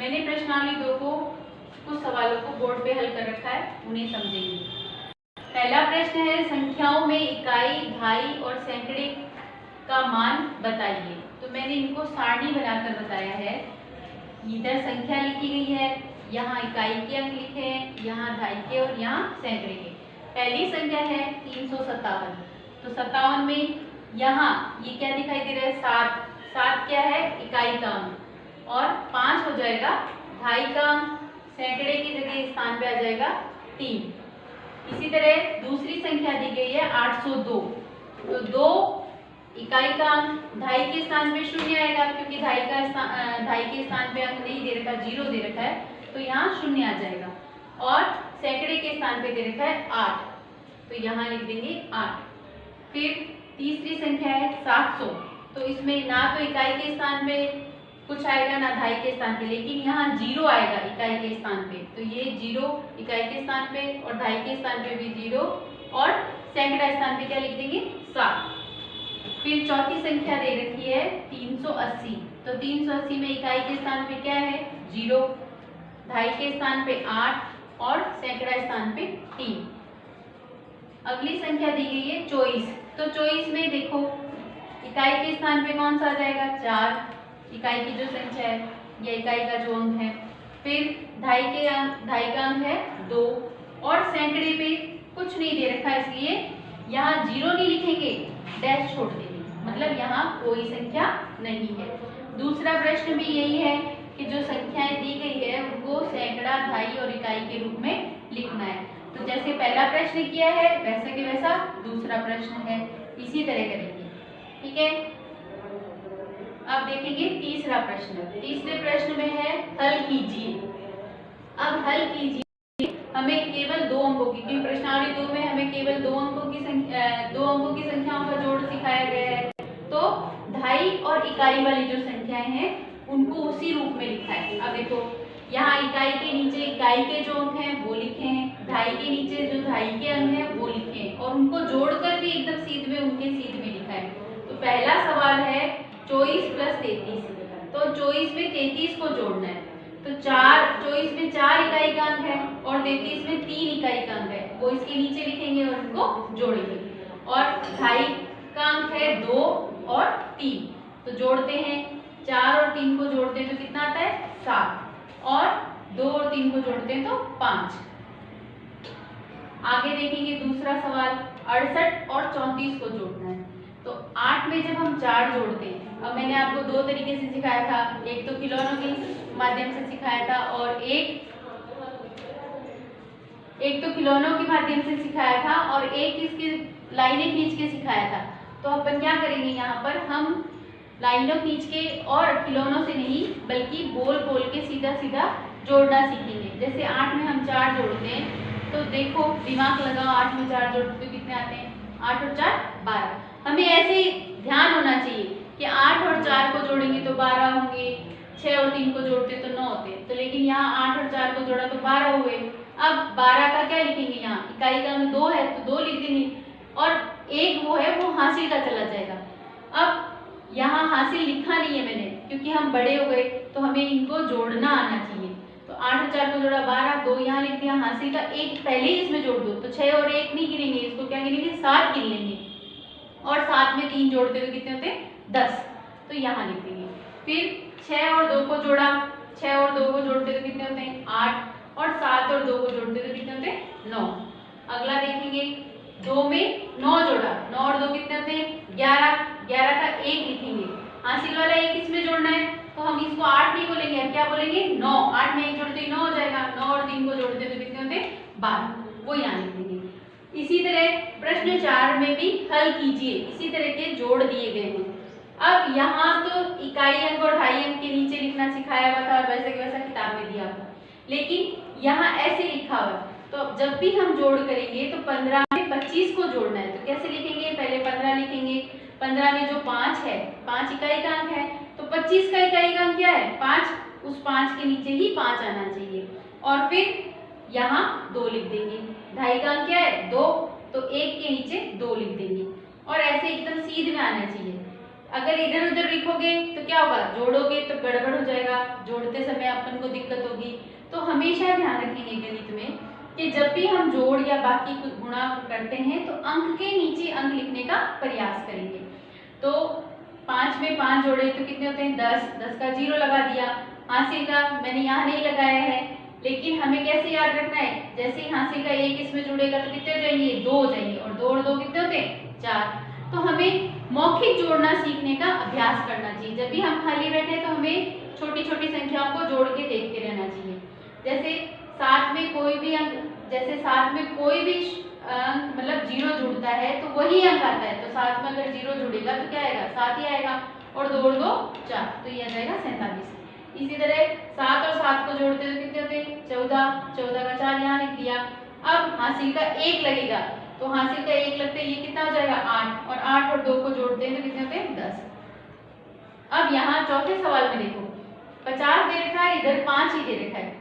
मैंने प्रश्नावली 2 को कुछ सवालों को बोर्ड पे हल कर रखा है, उन्हें समझेंगे। पहला प्रश्न है संख्याओं में इकाई, दहाई और सैकड़े का मान बताइए। तो मैंने इनको सारणी बनाकर बताया है। इधर संख्या लिखी गई है, यहाँ इकाई के अंक लिखे हैं, यहाँ दहाई के और यहाँ सैकड़े के। पहली संख्या है 357। तो 57 में यहाँ ये क्या दिखाई दे रहा है, 7। 7 क्या है, इकाई का अंक, और 5 हो जाएगा दहाई का अंक, सैकड़े की जगह स्थान पे आ जाएगा 3। इसी तरह दूसरी संख्या दी गई है 802। तो 2 इकाई का अंक, दहाई के स्थान पे 0 आएगा, क्योंकि दहाई के स्थान पे अंक नहीं दे रखा, 0 दे रखा है, तो यहाँ 0 आ जाएगा। और सैकड़े के स्थान पे दे रखा है 8, तो यहाँ लिख देंगे 8। फिर तीसरी संख्या है 700। तो इसमें ना तो इकाई के स्थान पे कुछ आएगा ना दहाई के स्थान पे, लेकिन यहाँ 0 आएगा इकाई के स्थान पे, तो ये 0 इकाई के स्थान पे और दहाई के स्थान पे भी 0, और सैकड़ा स्थान पे क्या लिख देंगे, 7। फिर चौथी संख्या दे रखी है 380। तो 380 में इकाई के स्थान पे क्या है, 0, दहाई के स्थान पे 8 और सैकड़ा स्थान पे 3। अगली संख्या दी गई है 24। तो 24 में देखो इकाई के स्थान पे कौन सा आ जाएगा, 4, इकाई की जो संख्या है या इकाई का जो अंक है। फिर दहाई का अंक है 2, और सैकड़े पे कुछ नहीं दे रखा, इसलिए यहाँ 0 नहीं लिखेंगे, डैश छोड़ देंगे, मतलब यहाँ कोई संख्या नहीं है। दूसरा प्रश्न भी यही है कि जो संख्याएं दी गई है उनको सैकड़ा, दहाई और इकाई के रूप में लिखना है। तो जैसे पहला प्रश्न किया है वैसे के वैसा दूसरा प्रश्न है, इसी तरह करेंगे, ठीक है। अब देखेंगे तीसरा प्रश्न। तीसरे प्रश्न में है हल कीजिए। अब हल कीजिए हमें केवल 2 अंकों की, क्योंकि प्रश्नावली 2 में हमें केवल 2 अंकों की संख्याओं का जोड़ सिखाया गया है। तो दहाई और इकाई वाली जो संख्याएं हैं उनको उसी रूप में लिखा है। अब देखो यहाँ इकाई के नीचे इकाई के जो अंक हैं वो लिखे हैं, दहाई के नीचे जो दहाई के अंक हैं वो लिखे हैं, और उनको जोड़कर भी एकदम सीध में उनके सीध में लिखा है। तो पहला सवाल है 24 + 33। तो 24 में 33 को जोड़ना है। तो 24 में 4 इकाई का अंक है और 33 में 3 इकाई का अंक है, वो इसके नीचे लिखेंगे और उनको जोड़ेंगे। और दहाई का अंक है 2 और 3, तो जोड़ते हैं, 4 और 3 को जोड़ते हैं तो कितना आता है, 7, और 2 और 3 को जोड़ते हैं तो 5। आगे देखेंगे दूसरा सवाल, 68 और 34 को जोड़ना है। तो 8 में जब हम 4 जोड़ते हैं, अब मैंने आपको 2 तरीके से सिखाया था, एक तो खिलौनों के माध्यम से सिखाया था और एक तो खिलौनों के माध्यम से सिखाया था और एक इसकी लाइनें खींच के सिखाया था। तो अपन क्या करेंगे, यहाँ पर हम लाइनों खींच के और खिलौनों से नहीं बल्कि बोल बोल के सीधा सीधा जोड़ना सीखेंगे। जैसे 8 में हम 4 जोड़ते हैं, तो देखो दिमाग लगाओ, 8 में 4 जोड़ते तो कितने आते हैं, 8 और 4 12। हमें ऐसे ध्यान होना चाहिए कि 8 और 4 को जोड़ेंगे तो 12 होंगे, 6 और 3 को जोड़ते तो 9 होते, तो लेकिन यहाँ 8 और 4 को जोड़ा तो 12 हुए। अब 12 का क्या लिखेंगे, यहाँ इकाई का अंक 2 है तो 2 लिख देंगे, और एक वो है वो हासिल का चला जाएगा। अब यहाँ हासिल लिखा नहीं है मैंने, क्योंकि हम बड़े हो गए तो हमें इनको जोड़ना आना चाहिए। तो 8 और 4 को जोड़ा 12, 2 यहाँ लिख दिया, हासिल का 1 पहले ही इसमें जोड़ दो, तो 6 और 1 नहीं गिनेंगे, इसको क्या गिनेंगे, 7 गिन लेंगे, और 7 में 3 जोड़ते तो कितने होते हैं, 10, तो यहाँ लिख देंगे। फिर 6 और 2 को जोड़ा, 6 और 2 को जोड़ते तो कितने होते हैं, 8, और 7 और 2 को जोड़ते तो कितने होते हैं, 9। अगला देखेंगे 2 में 9 जोड़ा, 9 और 2 कितने होते हैं, 11, 11 का 1 लिखेंगे, हासिल वाला 1 इसमें जोड़ना है, तो हम इसको 8 नहीं बोलेंगे, अब क्या बोलेंगे, 9। 8 में 1 जोड़ते 9 हो जाएगा, 9 और 3 को जोड़ते तो कितने होते हैं, 12, वो यहाँ लिख देंगे। इसी तरह प्रश्न 4 में भी हल कीजिए, इसी तरह के जोड़ दिए गए हैं। अब यहाँ तो इकाई अंक और दहाई अंक के नीचे लिखना सिखाया हुआ था और वैसे के वैसा किताब में दिया हुआ, लेकिन यहाँ ऐसे लिखा हुआ। तो जब भी हम जोड़ करेंगे तो 15 में 25 को जोड़ना है, तो कैसे लिखेंगे, पहले 15 लिखेंगे, 15 में जो 5 है, 5 इकाई का अंक है, तो 25 का इकाई का अंक क्या है, 5, उस 5 के नीचे ही 5 आना चाहिए, और फिर यहाँ 2 लिख देंगे। दहाई का अंक क्या है, 2, तो 1 के नीचे 2 लिख देंगे, और ऐसे एकदम सीध में आना चाहिए। अगर इधर उधर लिखोगे तो क्या होगा, जोड़ोगे तो गड़बड़ हो जाएगा, जोड़ते समय अपन को दिक्कत होगी। तो हमेशा ध्यान रखेंगे गणित में कि जब भी हम जोड़ या बाकी कुछ गुणा करते हैं तो अंक के नीचे अंक लिखने का प्रयास करेंगे। तो 5 में 5 जोड़े तो कितने होते हैं 10, 10 का 0 लगा दिया। हासिल का मैंने यहाँ नहीं लगाया है, लेकिन हमें कैसे याद रखना है, जैसे ही हासिल का 1 इसमें जुड़ेगा तो कितने हो जाएंगे 2 हो जाएंगे, और 2 और 2 कितने होते हैं 4। तो हमें मौखिक जोड़ना सीखने का अभ्यास करना चाहिए। जब भी हम खाली बैठे तो हमें छोटी छोटी संख्याओं को जोड़ के देखते रहना चाहिए। जैसे 7 में कोई भी अंक, जैसे 7 में कोई भी अंक मतलब 0 जुड़ता है तो वही अंक आता है। तो 7 में अगर 0 जुड़ेगा तो क्या आएगा 7 ही आएगा, और 2 और 2 4, तो ये आ जाएगा 47। इसी तरह 7 और 7 को जोड़ते तो कितने होते हैं 14, 14 का 4 यहाँ लिख दिया। अब हासिल का 1 लगेगा, तो हासिल का 1 लगते ये कितना हो जाएगा 8, और 8 और 2 को जोड़ते हैं तो कितने होते हैं 10। अब यहाँ चौथे सवाल में देखो 50 दे रखा है, इधर 5 ही दे रखा है,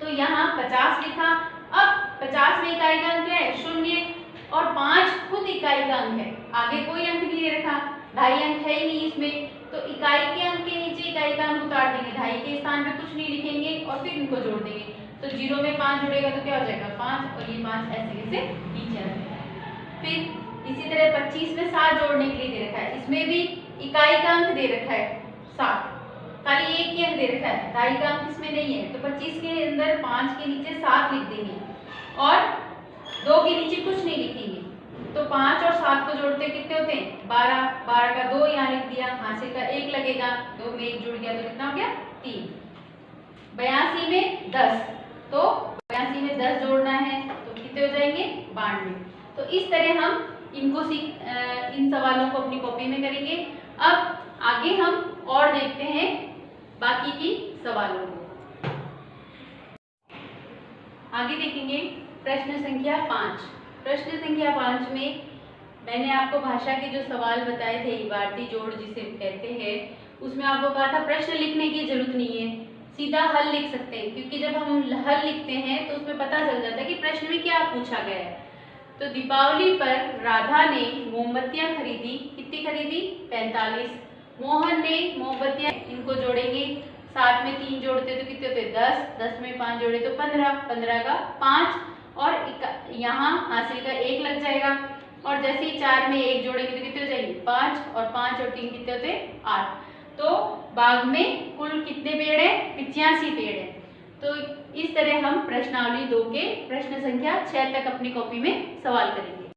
तो यहाँ 50 लिखा। अब 50 में इकाई का अंक क्या है 0, और 5 खुद इकाई का अंक है, आगे कोई अंक नहीं दे रखा, ढाई अंक है ही नहीं इसमें। तो इकाई के अंक के नीचे इकाई का अंक उतार देंगे, ढाई के स्थान पे कुछ नहीं लिखेंगे और फिर इनको जोड़ देंगे। तो 0 में 5 जुड़ेगा तो क्या हो जाएगा 5, और ये 5 ऐसे कैसे नीचे आ जाएगा। फिर इसी तरह 25 में 7 जोड़ने के लिए दे रखा है, इसमें भी इकाई का अंक दे रखा है 7, खाली एक ही अंक दे रखा है, ढाई का अंक इसमें नहीं है। तो 25 के अंदर 5 के नीचे 7 लिख देंगे और 2 के नीचे कुछ नहीं लिखेंगे। तो 5 और 7 को जोड़ते कितने होते हैं 12, 12 का 2 यहाँ लिख दिया, हासिल का 1 लगेगा, 2 में 1 जुड़ गया तो कितना हो गया 3। 82 में 10, तो 82 में 10 जोड़ना है तो कितने हो जाएंगे 92। तो इस तरह हम इनको इन सवालों को अपनी कॉपी में करेंगे। अब आगे हम और देखते हैं बाकी की सवालों को। आगे देखेंगे प्रश्न संख्या 5। प्रश्न संख्या 5 में मैंने आपको भाषा के जो सवाल बताए थे, इबारती जोड़ जिसे कहते हैं, उसमें आपको कहा था प्रश्न लिखने की जरूरत नहीं है, सीधा हल लिख सकते हैं, क्योंकि जब हम हल लिखते हैं तो उसमें पता चल जाता है कि प्रश्न में क्या पूछा गया है। तो दीपावली पर राधा ने मोमबत्तियां खरीदी, कितनी खरीदी 45। मोहन ने मोमबत्तियां, इनको जोड़ेंगे, 7 में 3 जोड़ते तो कितने होते 10, 10 में 5 जोड़े तो 15, 15 का 5, और यहाँ हासिल का 1 लग जाएगा। और जैसे ही 4 में 1 जोड़ेंगे तो कितने हो जाएंगे 5, और 5 और 3 कितने होते 8। तो बाग में कुल कितने पेड़ है 85 पेड़ है। तो इस तरह हम प्रश्नावली 2 के प्रश्न संख्या 6 तक अपनी कॉपी में सवाल करेंगे।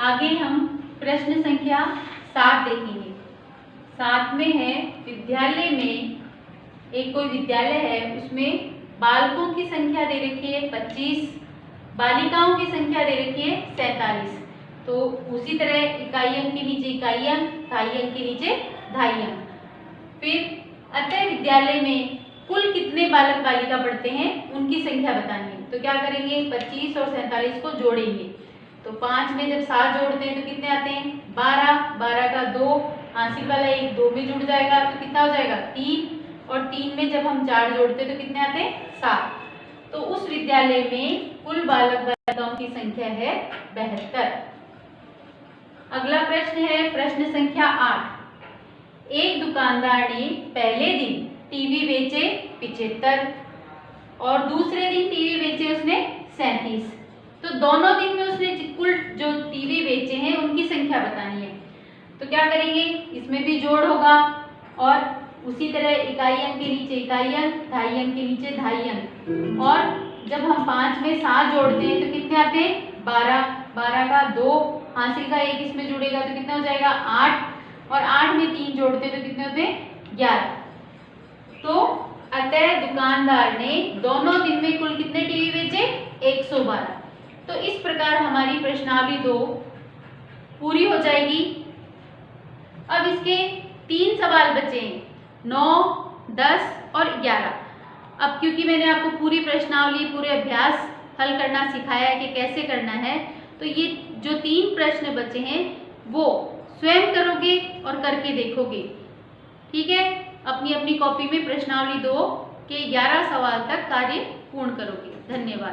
आगे हम प्रश्न संख्या 7 देखेंगे। 7 में है विद्यालय में, एक कोई विद्यालय है उसमें बालकों की संख्या दे रखी है 25, बालिकाओं की संख्या दे रखी है 47। तो उसी तरह इकाई अंक के नीचे इकाई अंक, ढाई अंक के नीचे ढाई अंक। फिर अतः विद्यालय में कुल कितने बालक बालिका पढ़ते हैं उनकी संख्या बतानी है। तो क्या करेंगे 25 और 47 को जोड़ेंगे। तो 5 में जब 7 जोड़ते हैं तो कितने आते हैं 12, 12 का 2, हासिल वाला 1 2 में जुड़ जाएगा तो कितना हो जाएगा 3, और 3 में जब हम 4 जोड़ते हैं तो कितने आते हैं 7। तो उस विद्यालय में कुल बालक बालिकाओं की संख्या है 72। अगला प्रश्न है प्रश्न संख्या 8। एक दुकानदार ने पहले दिन टीवी बेचे 75 और दूसरे दिन टीवी बेचे उसने 37। तो दोनों दिन में उसने कुल जो टीवी बेचे हैं उनकी संख्या बतानी है। तो क्या करेंगे, इसमें भी जोड़ होगा, और उसी तरह इकाई अंक के नीचे इकाई अंक, ढाई अंक के नीचे ढाई अंक। और जब हम 5 में 7 जोड़ते हैं तो कितने आते हैं 12, 12 का 2, हासिल का 1 इसमें जुड़ेगा तो कितना हो जाएगा 8, और 8 में 3 जोड़ते तो कितने होते हैं 11। तो अतः दुकानदार ने दोनों दिन में कुल कितने टीवी बेचे 112। तो इस प्रकार हमारी प्रश्नावली 2 पूरी हो जाएगी। अब इसके 3 सवाल बचे हैं 9, 10 और 11। अब क्योंकि मैंने आपको पूरी प्रश्नावली पूरे अभ्यास हल करना सिखाया है कि कैसे करना है, तो ये जो 3 प्रश्न बचे हैं वो स्वयं करोगे और करके देखोगे। ठीक है, अपनी अपनी कॉपी में प्रश्नावली 2 के 11 सवाल तक कार्य पूर्ण करोगे। धन्यवाद।